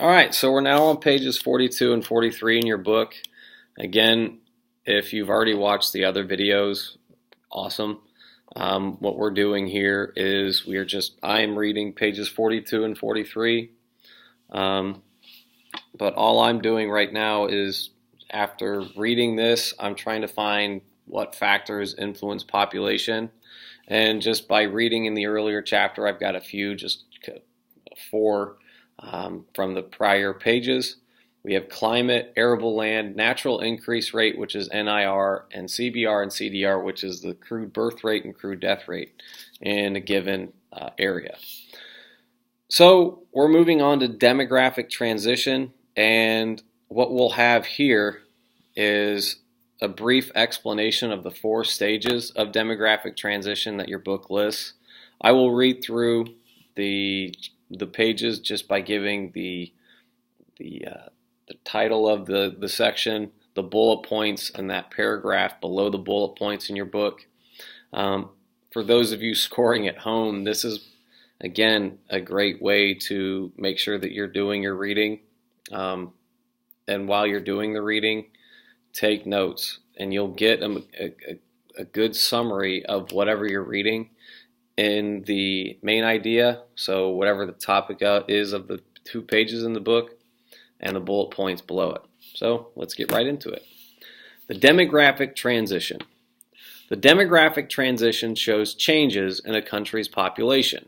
All right, so we're now on pages 42 and 43 in your book. Again, if you've already watched the other videos, awesome. What we're doing here is I am reading pages 42 and 43. But all I'm doing right now is, after reading this, I'm trying to find what factors influence population. And just by reading in the earlier chapter, I've got a few, just four from the prior pages. We have climate, arable land, natural increase rate, which is NIR, and CBR and CDR, which is the crude birth rate and crude death rate in a given area. So we're moving on to demographic transition, and what we'll have here is a brief explanation of the 4 stages of demographic transition that your book lists. I will read through the pages just by giving the title of the section, the bullet points, and that paragraph below the bullet points in your book. For those of you scoring at home, this is, again, a great way to make sure that you're doing your reading. And while you're doing the reading, take notes, and you'll get a good summary of whatever you're reading in the main idea. So whatever the topic is of the 2 pages in the book, and the bullet points below it. So let's get right into it. The demographic transition. The demographic transition shows changes in a country's population.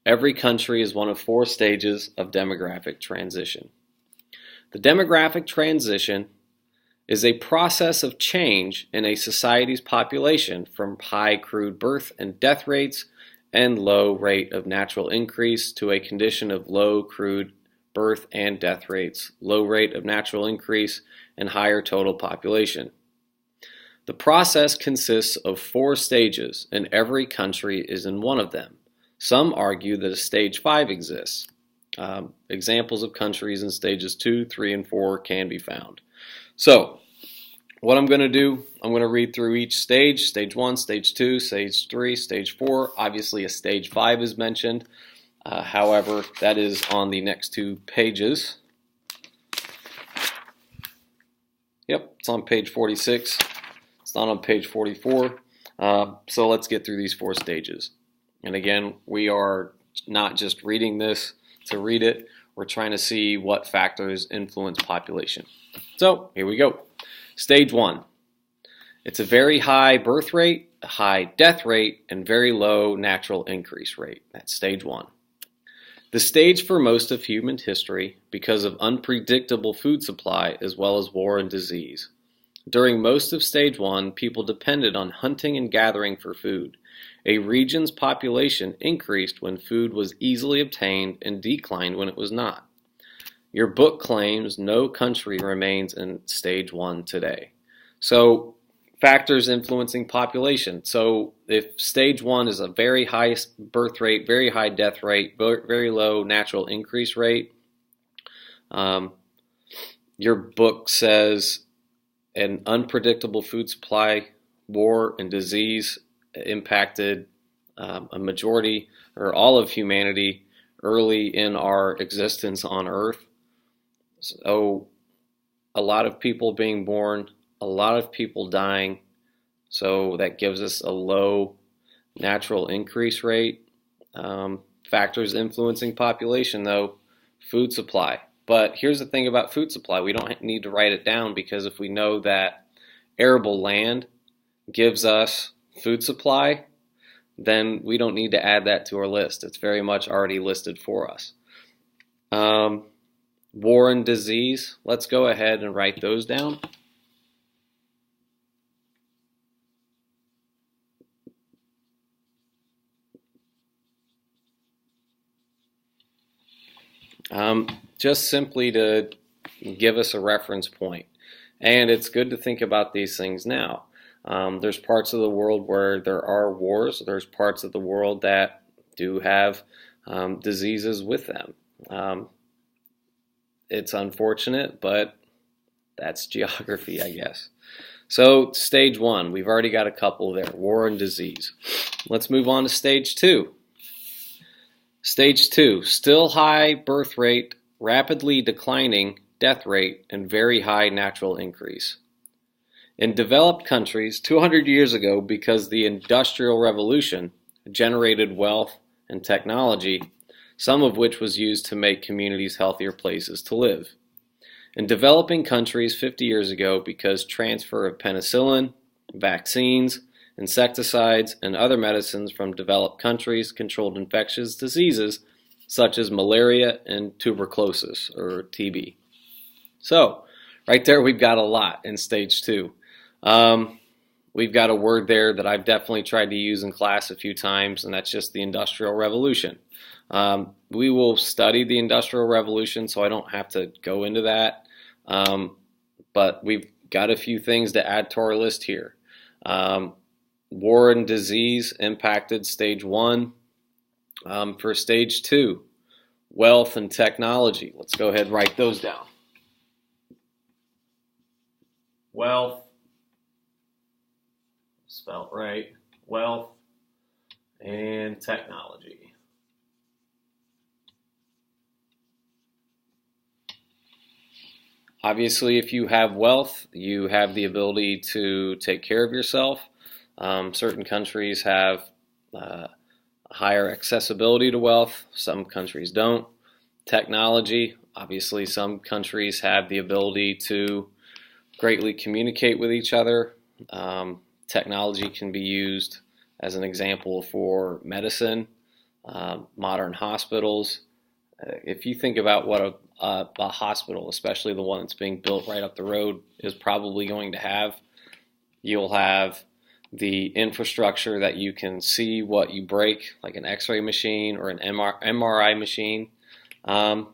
Every country is one of 4 stages of demographic transition. The demographic transition is a process of change in a society's population from high crude birth and death rates and low rate of natural increase to a condition of low crude birth and death rates, low rate of natural increase, and higher total population. The process consists of 4 stages, and every country is in one of them. Some argue that a stage 5 exists. Examples of countries in stages 2, 3, and 4 can be found. So, what I'm going to do, I'm going to read through each stage, stage 1, stage 2, stage 3, stage 4. Obviously, a stage 5 is mentioned. However, that is on the next 2 pages. Yep, it's on page 46. It's not on page 44. So let's get through these 4 stages. And again, we are not just reading this to read it. We're trying to see what factors influence population. So here we go. Stage 1. It's a very high birth rate, a high death rate, and very low natural increase rate. That's stage 1. The stage for most of human history because of unpredictable food supply as well as war and disease. During most of stage 1, people depended on hunting and gathering for food. A region's population increased when food was easily obtained and declined when it was not. Your book claims no country remains in stage 1 today. So, factors influencing population. So if stage 1 is a very high birth rate, very high death rate, very low natural increase rate, your book says an unpredictable food supply, war, and disease impacted a majority or all of humanity early in our existence on Earth. So a lot of people being born, a lot of people dying, so that gives us a low natural increase rate. Factors influencing population, though, food supply. But here's the thing about food supply. We don't need to write it down, because if we know that arable land gives us food supply, then we don't need to add that to our list. It's very much already listed for us. War and disease, let's go ahead and write those down. Just simply to give us a reference point. And it's good to think about these things now. There's parts of the world where there are wars. There's parts of the world that do have diseases with them. It's unfortunate, but that's geography, I guess. So stage 1, we've already got a couple there, war and disease. Let's move on to stage 2. Stage 2, still high birth rate, rapidly declining death rate, and very high natural increase. In developed countries 200 years ago, because the Industrial Revolution generated wealth and technology, some of which was used to make communities healthier places to live. In developing countries 50 years ago, because transfer of penicillin, vaccines, insecticides, and other medicines from developed countries controlled infectious diseases such as malaria and tuberculosis, or TB. So, right there we've got a lot in stage 2. We've got a word there that I've definitely tried to use in class a few times, and that's just the Industrial Revolution. We will study the Industrial Revolution, so I don't have to go into that. But we've got a few things to add to our list here. War and disease impacted stage 1. For stage 2, wealth and technology. Let's go ahead and write those down. Wealth, spelled right, wealth and technology. Obviously, if you have wealth, you have the ability to take care of yourself. Certain countries have higher accessibility to wealth. Some countries don't. Technology, obviously some countries have the ability to greatly communicate with each other. Technology can be used as an example for medicine, modern hospitals. If you think about what a hospital, especially the one that's being built right up the road, is probably going to have, you'll have the infrastructure that you can see what you break, like an X-ray machine or an MRI machine. But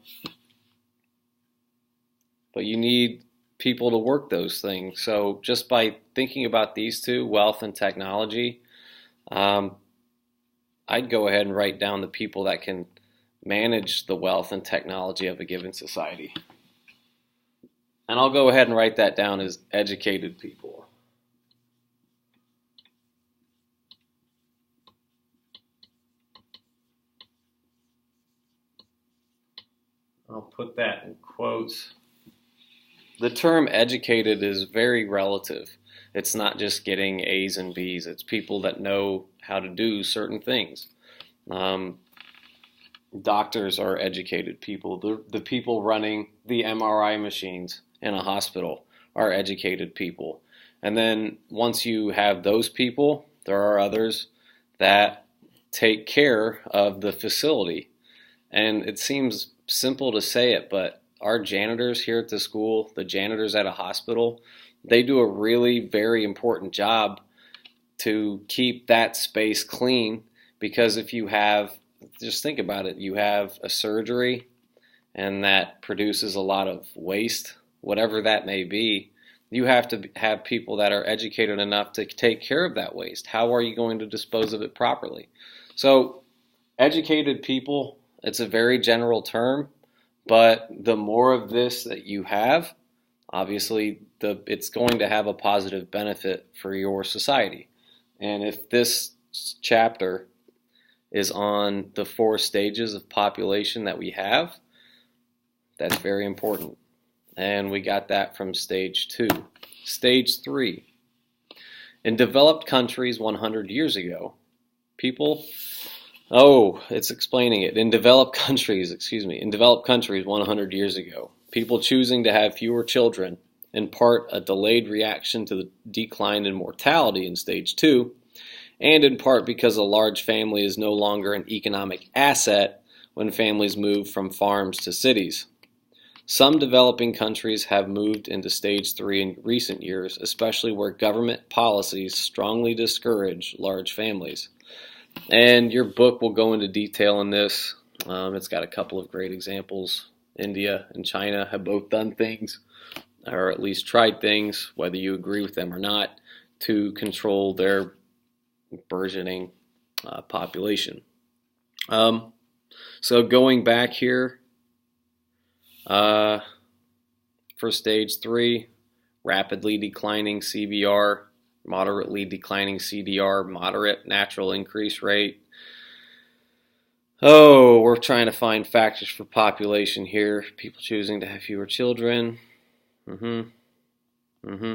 you need people to work those things. So just by thinking about these two, wealth and technology, I'd go ahead and write down the people that can manage the wealth and technology of a given society. And I'll go ahead and write that down as educated people. I'll put that in quotes. The term educated is very relative. It's not just getting A's and B's. It's people that know how to do certain things. Doctors are educated people. The people running the MRI machines in a hospital are educated people. And then once you have those people, there are others that take care of the facility. And it seems simple to say it, but our janitors here at the school, the janitors at a hospital, they do a really very important job to keep that space clean, because if you have, just think about it, you have a surgery and that produces a lot of waste, whatever that may be, you have to have people that are educated enough to take care of that waste. How are you going to dispose of it properly? So educated people, it's a very general term, but the more of this that you have, obviously it's going to have a positive benefit for your society. And if this chapter is on the 4 stages of population that we have, that's very important. And we got that from stage 2. Stage 3. In developed countries 100 years ago, it's explaining it. In developed countries 100 years ago, people choosing to have fewer children, in part a delayed reaction to the decline in mortality in stage 2, and in part because a large family is no longer an economic asset when families move from farms to cities. Some developing countries have moved into stage 3 in recent years, especially where government policies strongly discourage large families. And your book will go into detail on this. It's got a couple of great examples. India and China have both done things, or at least tried things, whether you agree with them or not, to control their burgeoning population. So going back here, for stage 3, rapidly declining CBR, moderately declining CDR, moderate natural increase rate. Oh, we're trying to find factors for population here. People choosing to have fewer children. Mm-hmm. Mm-hmm.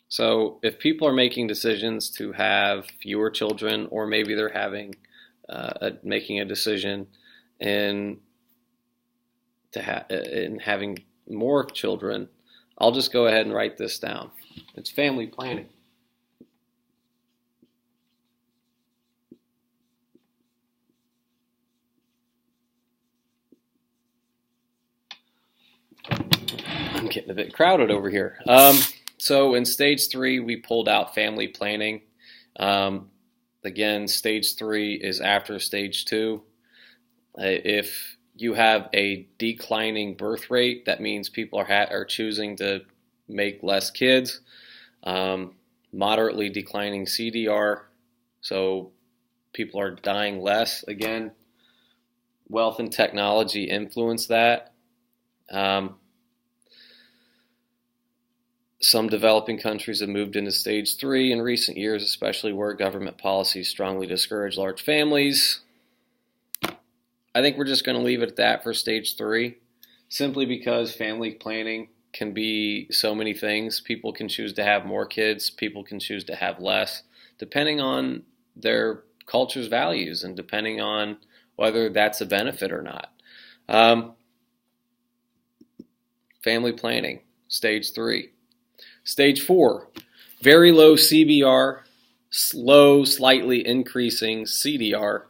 So if people are making decisions to have fewer children, or maybe they're making a decision in in having more children, I'll just go ahead and write this down. It's family planning. I'm getting a bit crowded over here. So in stage 3, we pulled out family planning. Again, stage 3 is after stage 2. If you have a declining birth rate, that means people are choosing to make less kids. Moderately declining CDR, so people are dying less. Again, wealth and technology influence that. Some developing countries have moved into stage 3 in recent years, especially where government policies strongly discourage large families. I think we're just going to leave it at that for stage 3, simply because family planning can be so many things. People can choose to have more kids, people can choose to have less, depending on their culture's values and depending on whether that's a benefit or not. Family planning, stage 3. Stage 4, very low CBR, slow, slightly increasing CDR,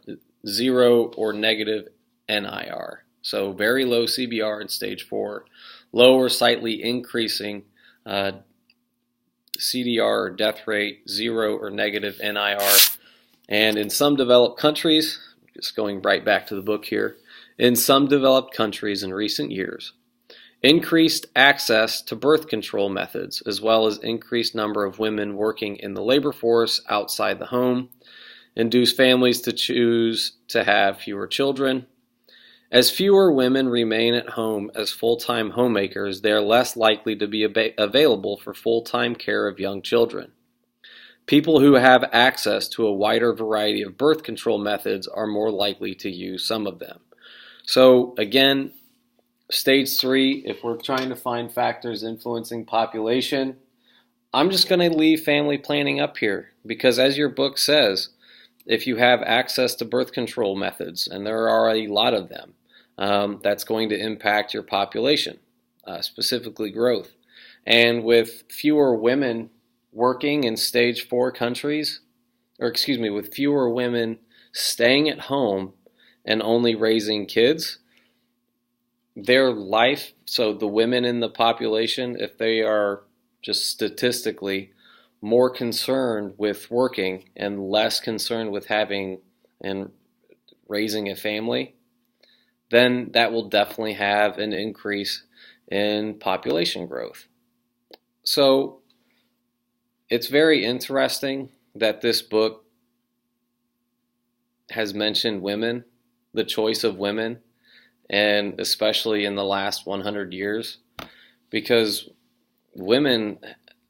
0 or negative NIR. So very low CBR in stage 4, low or slightly increasing CDR or death rate, 0 or negative NIR. And in some developed countries, just going right back to the book here, in some developed countries in recent years, increased access to birth control methods, as well as increased number of women working in the labor force outside the home, induce families to choose to have fewer children. As fewer women remain at home as full-time homemakers, they are less likely to be available for full-time care of young children. People who have access to a wider variety of birth control methods are more likely to use some of them. So again, stage 3, if we're trying to find factors influencing population, I'm just going to leave family planning up here because, as your book says, if you have access to birth control methods, and there are a lot of them, that's going to impact your population, specifically growth. And with fewer women working in stage 4 countries, with fewer women staying at home and only raising kids, their life, so the women in the population, if they are just statistically more concerned with working and less concerned with having and raising a family, then that will definitely have an increase in population growth. So it's very interesting that this book has mentioned women, the choice of women, and especially in the last 100 years, because women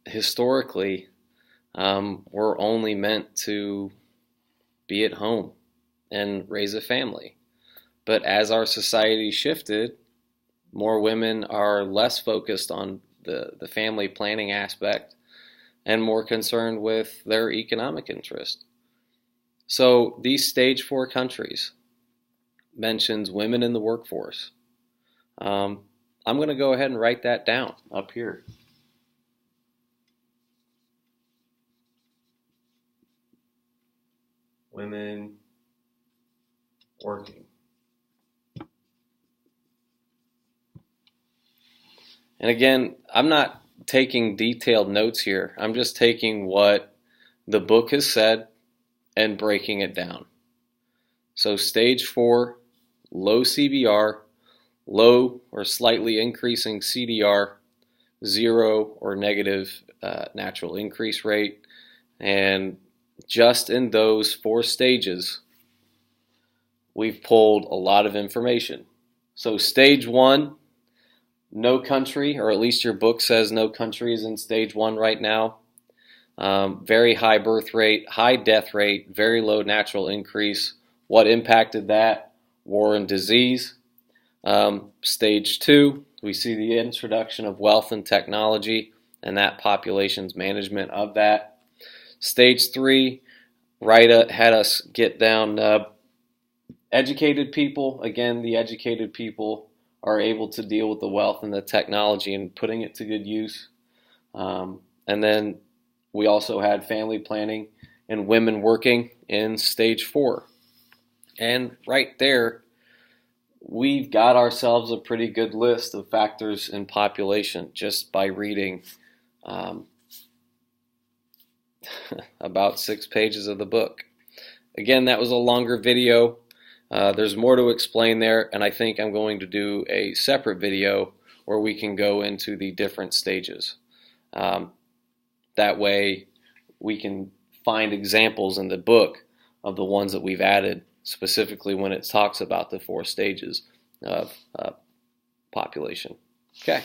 historically were only meant to be at home and raise a family. But as our society shifted, more women are less focused on the family planning aspect and more concerned with their economic interest. So these stage 4 countries mentions women in the workforce. I'm going to go ahead and write that down up here. Women working. And again, I'm not taking detailed notes here. I'm just taking what the book has said and breaking it down. So stage 4, low CBR, low or slightly increasing CDR, 0 or negative natural increase rate. And just in those 4 stages, we've pulled a lot of information. So stage 1, no country, or at least your book says no country is in stage 1 right now. Very high birth rate, high death rate, very low natural increase, what impacted that? War and disease. Stage 2, we see the introduction of wealth and technology and that population's management of that. Stage 3, right, had us get down educated people. Again, the educated people are able to deal with the wealth and the technology and putting it to good use. And then we also had family planning and women working in stage 4. And right there, we've got ourselves a pretty good list of factors in population just by reading about 6 pages of the book. Again, that was a longer video. There's more to explain there, and I think I'm going to do a separate video where we can go into the different stages. That way we can find examples in the book of the ones that we've added, specifically when it talks about the 4 stages of population. Okay.